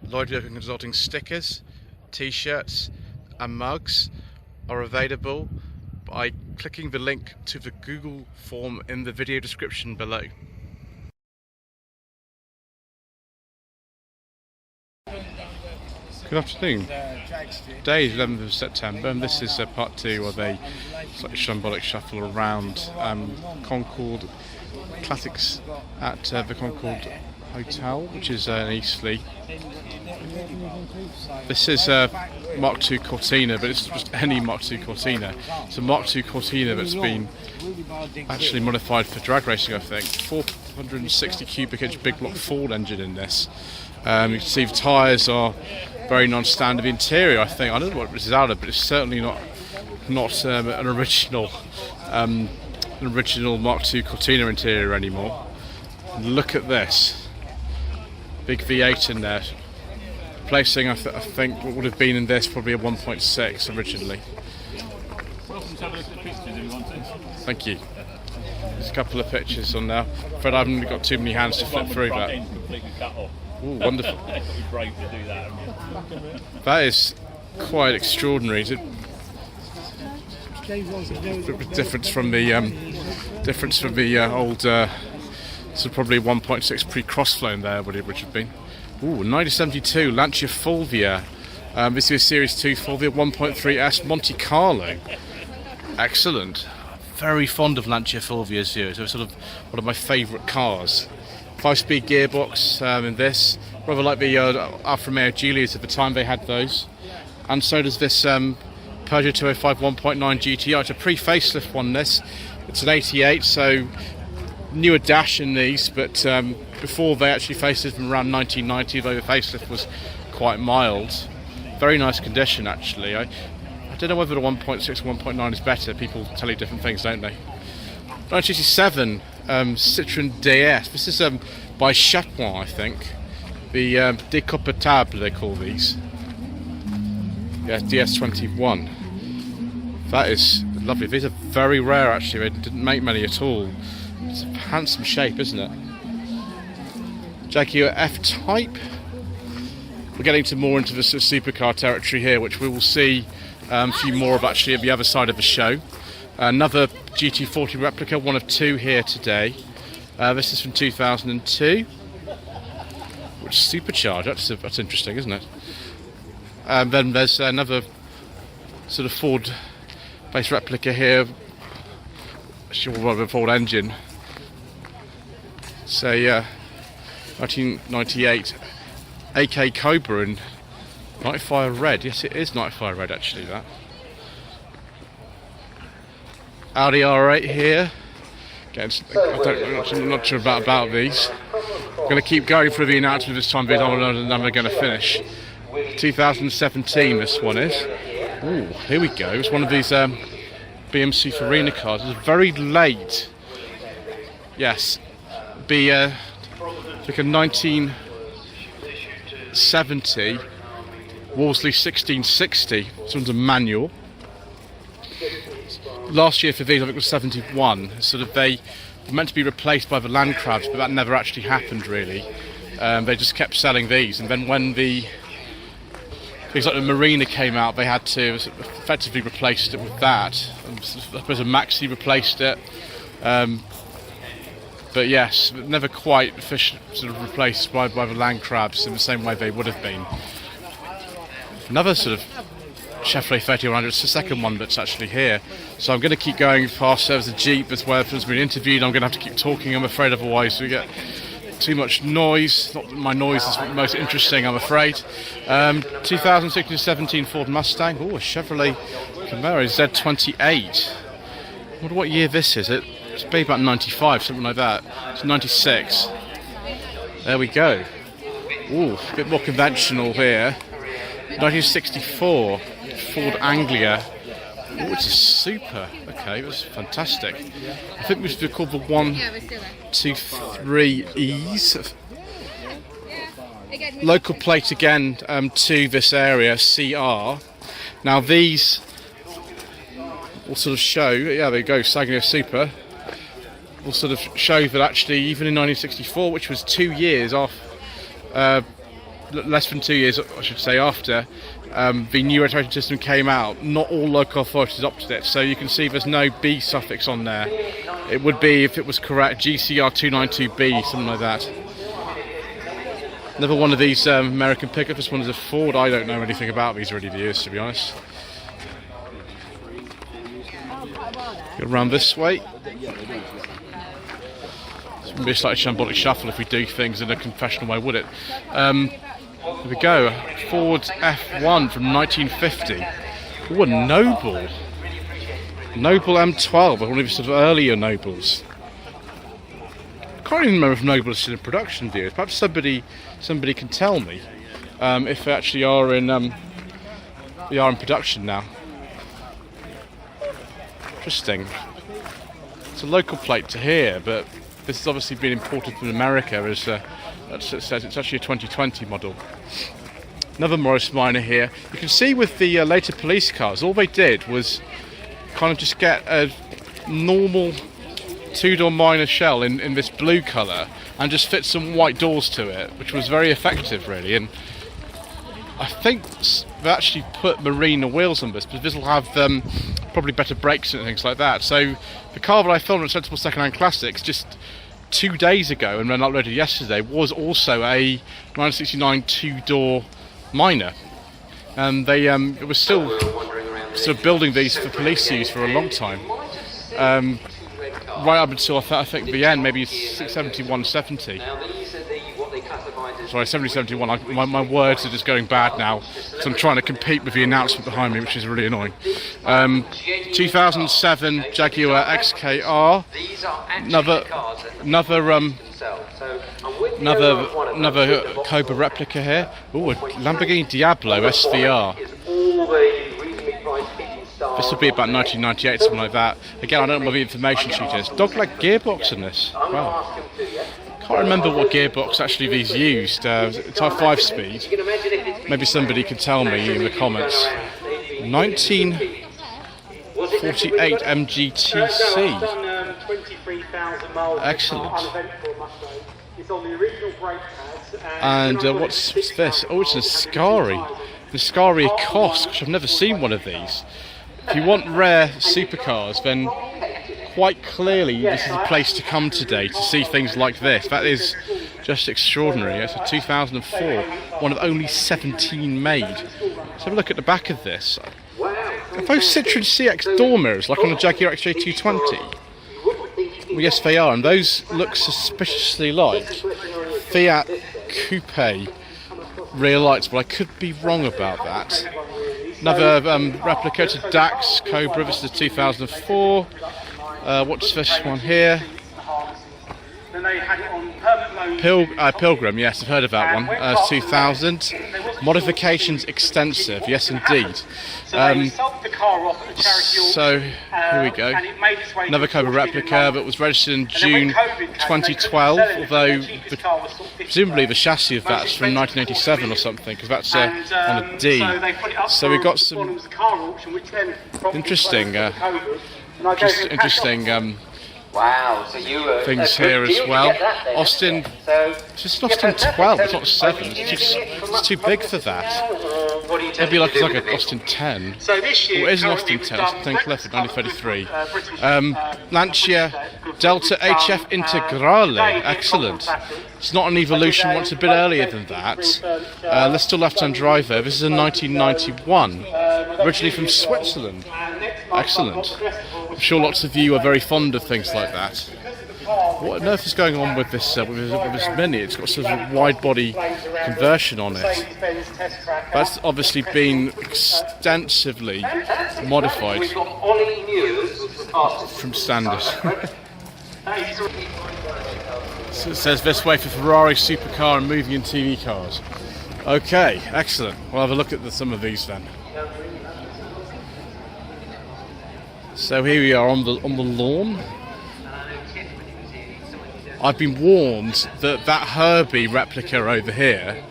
Lloyd Vehicle Consulting stickers, t-shirts and mugs are available by clicking the link to the Google form in the video description below. Good afternoon. Today is 11th of September and this is part 2 of a Slightly Shambolic Shuffle around Concorde Classics at the Concorde Hotel, which is in Eastleigh. This is a Mark II Cortina, but it's just any Mark II Cortina. It's a Mark II Cortina that's been actually modified for drag racing, I think. 460 cubic inch big block Ford engine in this. You can see the tyres are very non-standard. Interior, I think, I don't know what this is out of, but it's certainly not an original Mark II Cortina interior anymore. And look at this, big V8 in there, replacing I think what would have been in this probably a 1.6 originally. Thank you. There's a couple of pictures on there. Fred, I haven't got too many hands to flip through that. Ooh, wonderful. That is quite extraordinary. Is it? Difference from the old so probably 1.6 pre-crossflow in there, would it have been? Ooh, 1972 Lancia Fulvia. This is a Series 2 Fulvia 1.3S Monte Carlo. Excellent. Very fond of Lancia Fulvias here. So sort of one of my favourite cars. 5-speed gearbox in this, rather like the Alfa Romeo Giulias at the time they had those, and so does this Peugeot 205 1.9 GTI. It's a pre-facelift one. This, it's an 88, so newer dash in these, but before they actually facelifted them around 1990, though the facelift was quite mild. Very nice condition actually. I don't know whether the 1.6 or 1.9 is better. People tell you different things, don't they? 1987 Citroën DS. This is by Jaguar, I think. The Décapotable they call these. Yeah, DS21. That is lovely. These are very rare actually. They didn't make many at all. It's a handsome shape, isn't it? Jaguar F-Type. We're getting more into the supercar territory here, which we will see a few more of actually at the other side of the show. Another GT40 replica, one of two here today. This is from 2002, which is supercharged. That's interesting, isn't it? Then there's another sort of Ford-based replica here. Sure, with a Ford engine. So, 1998 AK Cobra in Nightfire Red. Yes, it is Nightfire Red actually. That. Audi R8 here. I'm not sure about these. I'm going to keep going through the announcement this time, but I'm never going to finish. 2017 this one is. Ooh, here we go. It's one of these BMC Farina cars. It's very late. Yes. Be like a 1970 Wolseley 1660. This one's a manual. Last year for these, I think it was 71. Sort of they were meant to be replaced by the Land Crabs, but that never actually happened really. They just kept selling these, and then when things like the Marina came out, they had to effectively replace it with that. I suppose a Maxi replaced it, but yes, never quite sort of replaced by the Land Crabs in the same way they would have been. Another sort of Chevrolet 3100, it's the second one that's actually here. So I'm going to keep going past. There's a Jeep as well that's been interviewed. I'm going to have to keep talking, I'm afraid, otherwise we get too much noise. Not that my noise is the most interesting, I'm afraid. 2016-17 Ford Mustang. Oh, a Chevrolet Camaro Z28. I wonder what year this is. It's maybe about 95, something like that. It's 96. There we go. Ooh, a bit more conventional here. 1964 Ford Anglia. Oh, it's a super. Okay, that's fantastic. I think this was called the 123Es. Local plate again to this area, CR. Now these will sort of show, yeah, there you go, Saginaw Super. Will sort of show that actually, even in 1964, which was 2 years off the less than 2 years, I should say, after the new registration system came out, not all local authorities opted it. So you can see there's no B suffix on there. It would be, if it was correct, GCR 292B, something like that. Another one of these American pickups. This one is a Ford. I don't know anything about these really, to be honest. Go around this way. It's going to be a slightly shambolic shuffle if we do things in a confessional way, would it? Here we go. Ford F1 from 1950. Oh, a Noble. Noble M12, one of the sort of earlier Nobles. I can't even remember if Noble is still in production, dear. Perhaps somebody can tell me if they actually are in production now. Interesting. It's a local plate to here, but this has obviously been imported from America. As it says, it's actually a 2020 model. Another Morris Minor here. You can see with the later police cars, all they did was kind of just get a normal two-door minor shell in this blue colour and just fit some white doors to it, which was very effective, really. And I think they actually put marina wheels on this, because this will have probably better brakes and things like that. So the car that I filmed at Sensible Secondhand Classics just 2 days ago and then uploaded yesterday was also a 1969 two-door minor, and they it was still sort of building these for police use for a long time, right up until I think the end, maybe 71, 70. Sorry, 70, 71. My words are just going bad now, so I'm trying to compete with the announcement behind me, which is really annoying. 2007 Jaguar Xkr. Another Cobra replica here. Oh, a Lamborghini Diablo Svr. This will be about 1998, something like that. Again, I don't know what the information sheet is. Dogleg gearbox in this. Wow. Can't remember what gearbox actually these used. It's a 5-speed. Maybe somebody can tell me in the comments. 1948 MGTC. Excellent. And what's this? Oh, it's an Ascari. An Ascari Ecosse, which I've never seen one of these. If you want rare supercars, then quite clearly this is a place to come today to see things like this. That is just extraordinary. It's a 2004, one of only 17 made. Let's have a look at the back of this. Are those Citroen CX door mirrors, like on the Jaguar Xkr 220? Well, yes, they are, and those look suspiciously like Fiat Coupe rear lights, but I could be wrong about that. Another replica to Dax Cobra. This is a 2004. What's this one here? Pilgrim, yes, I've heard of that one. 2000. Modifications extensive, yes indeed. So here we go. Another Cobra replica that was registered in June 2012, although presumably the chassis of that's from 1987 or something, because that's on a D. So we've got some interesting wow, so you things here as well. Austin, it's just Austin 12, it's not 7. It's too big for that. Maybe like it's like an Austin 10. So this year, it is an Austin 10, Austin Clifford, 1933. Lancia Delta HF Integrale, excellent. It's not an Evolution, it's a bit earlier than that. Let's still left-hand drive there. This is a 1991, originally from Switzerland. Excellent. I'm sure lots of you are very fond of things like that. What on earth is going on with this Mini? It's got sort of a wide body conversion on it. That's obviously been extensively modified from standard. So it says this way for Ferrari supercar and movie and TV cars. Okay, excellent. We'll have a look at some of these then. So here we are on the lawn. I've been warned that Herbie replica over here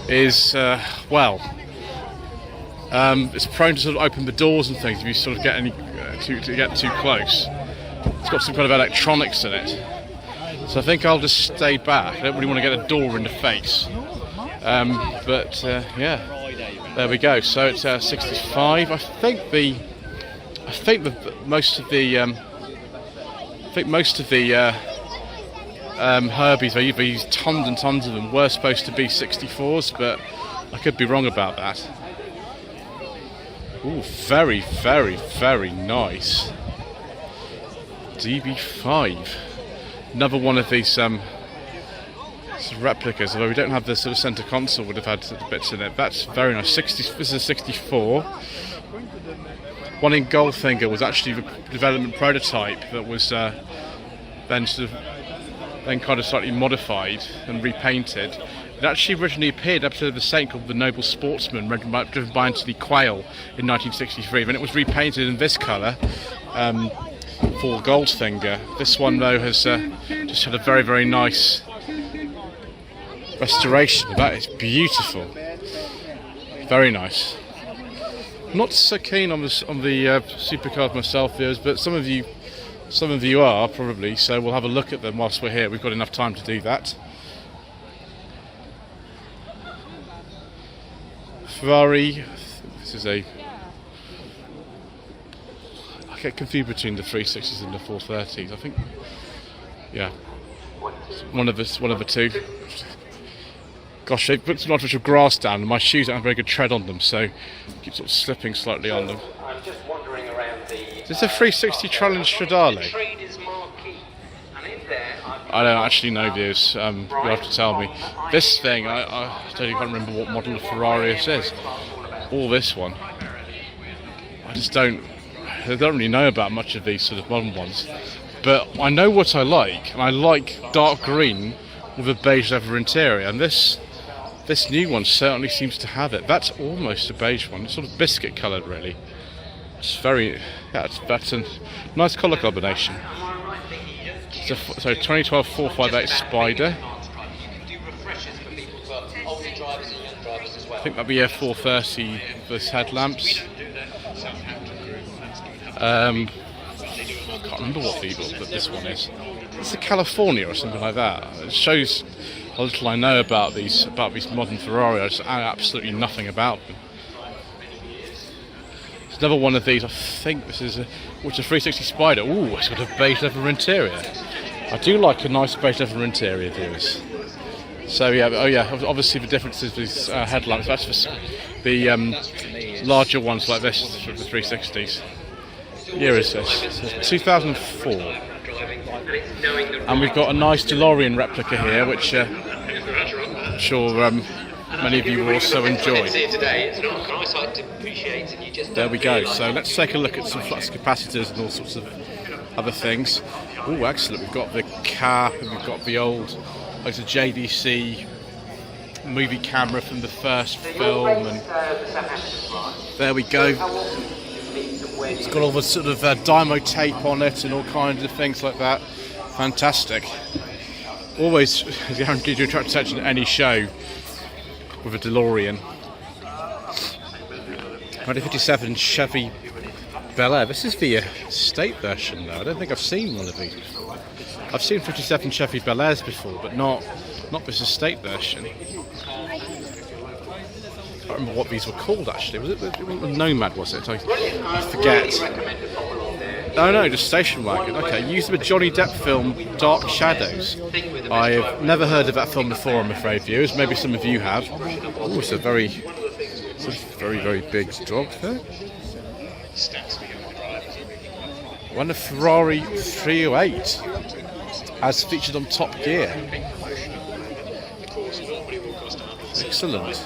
is it's prone to sort of open the doors and things if you sort of get too close. It's got some kind of electronics in it, so I think I'll just stay back. I don't really want to get a door in the face. Yeah, there we go. So it's 65. I think most of the Herbies, they use tons and tons of them, were supposed to be 64s, but I could be wrong about that. Ooh, very, very, very nice. DB5. Another one of these replicas, although we don't have the sort of centre console, would have had sort of bits in it. That's very nice. This is a 64. One in Goldfinger was actually the development prototype that was then kind of slightly modified and repainted. It actually originally appeared in an episode of The Saint called The Noble Sportsman, driven by Anthony Quayle in 1963. Then it was repainted in this colour for Goldfinger. This one, though, has just had a very, very nice restoration. That is beautiful. Very nice. Not so keen on the supercars myself, viewers, but some of you are probably. So we'll have a look at them whilst we're here. We've got enough time to do that. Ferrari. This is I get confused between the 360s and the 430s. I think, yeah, one of the two. Gosh, they put so much of grass down, and my shoes don't have very good tread on them, so I keep sort of slipping slightly on them. I'm just wandering around the. Is this a 360 Challenge Stradale? I don't actually know this. You'll have to tell me. This thing, I don't even remember what model of Ferrari it is. Or this one. I don't really know about much of these sort of modern ones. But I know what I like, and I like dark green with a beige leather interior, and this new one certainly seems to have it. That's almost a beige one. It's sort of biscuit coloured, really. It's very, that's a nice colour combination. So 2012 458 Spider. I think that'll be a 430 with headlamps. I can't remember what vehicle that this one is. It's a California or something like that. It shows how little I know about these modern Ferrari. I know absolutely nothing about them. There's another one of these. I think this is a 360 Spider. Ooh, it's got a beige leather interior. I do like a nice beige leather interior, viewers. So yeah, obviously the difference is these headlamps. That's for the larger ones like this for the 360s. Year is this? It's 2004. And we've got a nice DeLorean replica here, which I'm sure many of you will also enjoy. There we go. So let's take a look at some flux capacitors and all sorts of other things. Oh, excellent. We've got the cap and we've got the old, like the JDC movie camera from the first film. And there we go. It's got all the sort of dymo tape on it and all kinds of things like that. Fantastic. Always guaranteed to attract attention at any show with a DeLorean. 1957 Chevy Bel Air. This is the estate version though. I don't think I've seen one of these before. I've seen 57 Chevy Bel Airs before, but not this estate version. I can't remember what these were called actually. Was it the Nomad, was it? I forget. No, just station wagon. Okay, used the Johnny Depp film Dark Shadows. I've never heard of that film before, I'm afraid, viewers. Maybe some of you have. Oh, it's a very, very big dog there. One of Ferrari 308, as featured on Top Gear. Excellent.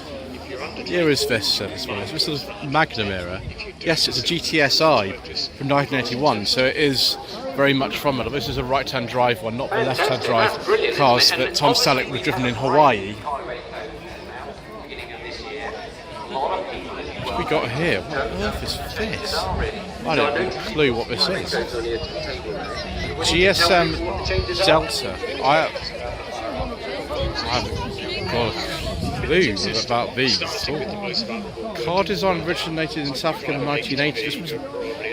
Here is this one. It's this sort of Magnum era. Yes, it's a GTSI from 1981, so it is very much from it. This is a right-hand drive one, not the left-hand drive cars that Tom Selleck would have driven in Hawaii. What have we got here? What on earth is this? I don't have a clue what this is. GSM Delta. I haven't got a clue about these at all. Car design originated in South Africa in the 1980s. This was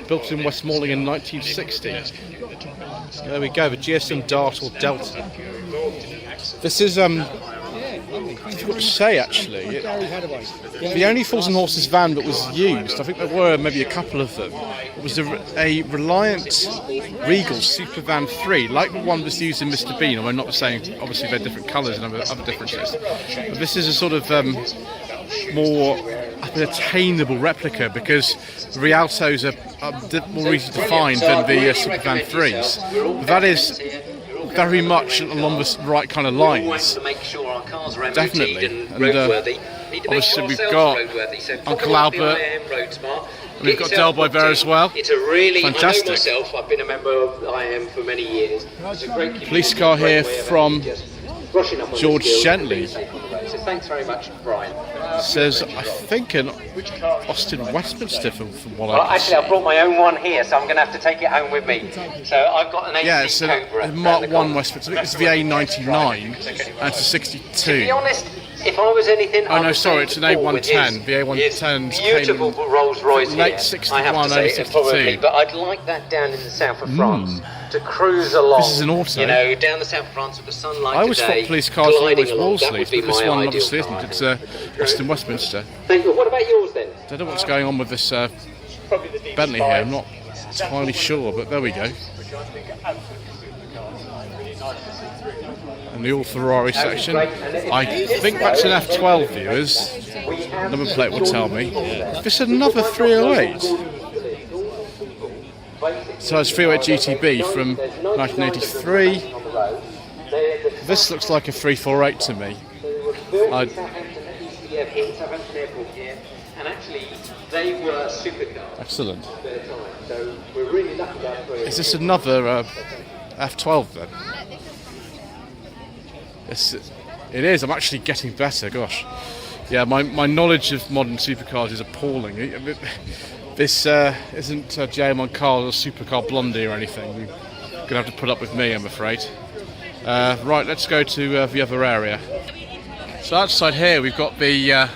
built in Westmoreland in 1960. There we go, the GSM Dart or Delta. This is difficult to say actually. The only Fools and Horses van that was used, I think there were maybe a couple of them, it was a Reliant Regal Super Van 3, like the one that's used in Mr. Bean. I'm not saying obviously they're different colours and other differences, but this is a sort of more attainable replica because Rialtos are more easy to find than the Super Van 3s. But that is very much along the right kind of lines. Definitely. And obviously we've got Uncle Albert, and we've got Del Boy there as well. It's a really, fantastic. I know myself, I've been a member of IM for many years. It's a great police car here from George Gently. So thanks very much, Brian. Says, I think an Austin Westminster from what Well, I can actually, I see. brought my own one here, so I'm going to have to take it home with me. So I've got an 80 Yeah, it's Cobra. a Mark 1 Westminster. I think it's VA99 and it's a 62. To be honest, if I was anything, Oh no, sorry, it's an A110. The A110's beautiful Rolls-Royce late here, 61, I have to say, early 62. probably, but I'd like that down in the south of France to cruise along. This is an auto. You know, down the south of France with the sunlight. I always today, thought police cars were always gliding along, that would Wolseley's, be but this my one ideal obviously car. isn't. It's Austin Westminster. Thank you. What about yours then? Don't know what's going on with this Bentley here. I'm not entirely sure, but there we go. And the all Ferrari section. I think that's an F12, viewers. Number plate will tell me. This is another 308. So it's 308 GTB from 1983. This looks like a 348 to me. And actually, they were supercars. Excellent. So we're really lucky to have Is this another F12 then? It is. I'm actually getting better. Gosh, yeah. My knowledge of modern supercars is appalling. This isn't JM Cars or Supercar Blondie or anything. You're gonna have to put up with me, I'm afraid. Right, let's go to the other area. So outside here we've got the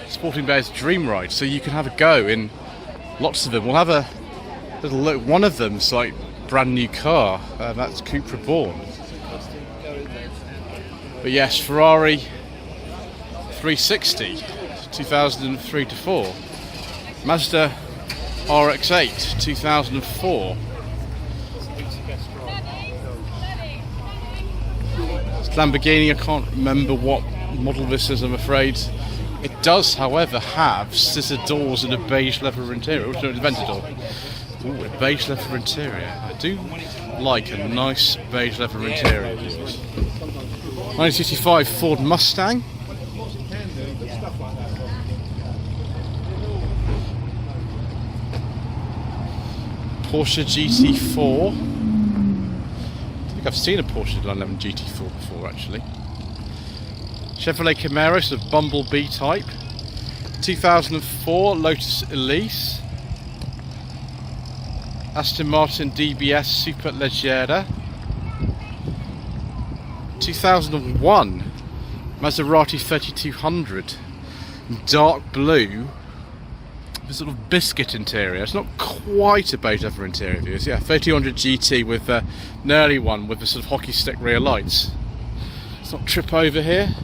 Sporting Bears Dream Ride. So you can have a go in lots of them. We'll have a little look. One of them's like brand new car. That's Cupra Born. But yes, Ferrari 360, 2003 to 4. Mazda Rx-8, 2004. Lamborghini, I can't remember what model this is, I'm afraid. It does, however, have scissor doors and a beige leather interior. Which is Aventador. Ooh, a beige leather interior. I do like a nice beige leather interior. 1965 Ford Mustang. Porsche GT4. I think I've seen a Porsche 911 GT4 before actually. Chevrolet Camaro, sort of Bumblebee type. 2004 Lotus Elise. Aston Martin DBS Superleggera. 2001 Maserati 3200, dark blue, with sort of biscuit interior. It's not quite a beige leather interior, viewers. Yeah, 3200 GT with an early one with the sort of hockey stick rear lights. Let's not trip over here.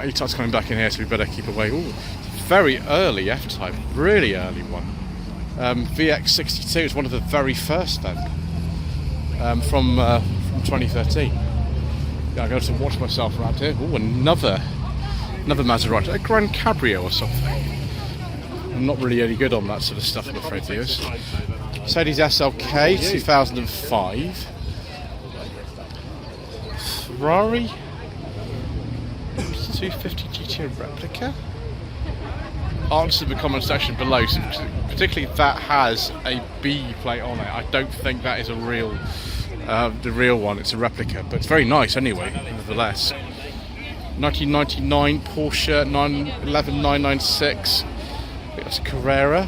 E-Type's coming back in here, so we better keep away. Ooh, very early F-Type, really early one. VX62 is one of the very first then, from 2013. Yeah, I'm going to watch myself around here. Oh, another Maserati, a Grand Cabrio or something. I'm not really any good on that sort of stuff, I'm afraid, viewers. Mercedes SLK 2005. Ferrari 250 GT replica. Answer the comment section below. So particularly that has a B plate on it. I don't think that is a real. The real one, it's a replica, but it's very nice anyway, nevertheless. 1999 Porsche 911 996, that's a Carrera,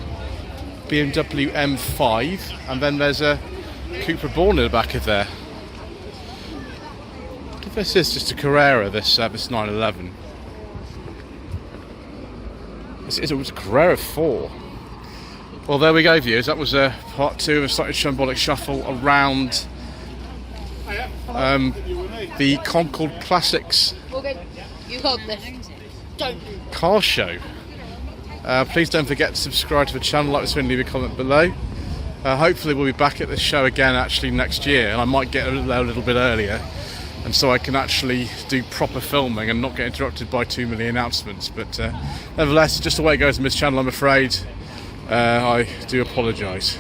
BMW M5, and then there's a Cupra Born in the back of there. I think this is just a Carrera, this 911. It was a Carrera 4. Well, there we go, viewers. That was part 2 of a Slightly Shambolic Shuffle around the Concorde Classics You hold this. Don't. Car Show. Please don't forget to subscribe to the channel, like this video, and leave a comment below. Hopefully we'll be back at this show again actually next year, and I might get there a little bit earlier, and so I can actually do proper filming and not get interrupted by too many announcements. But nevertheless, it's just the way it goes on this channel, I'm afraid. I do apologise.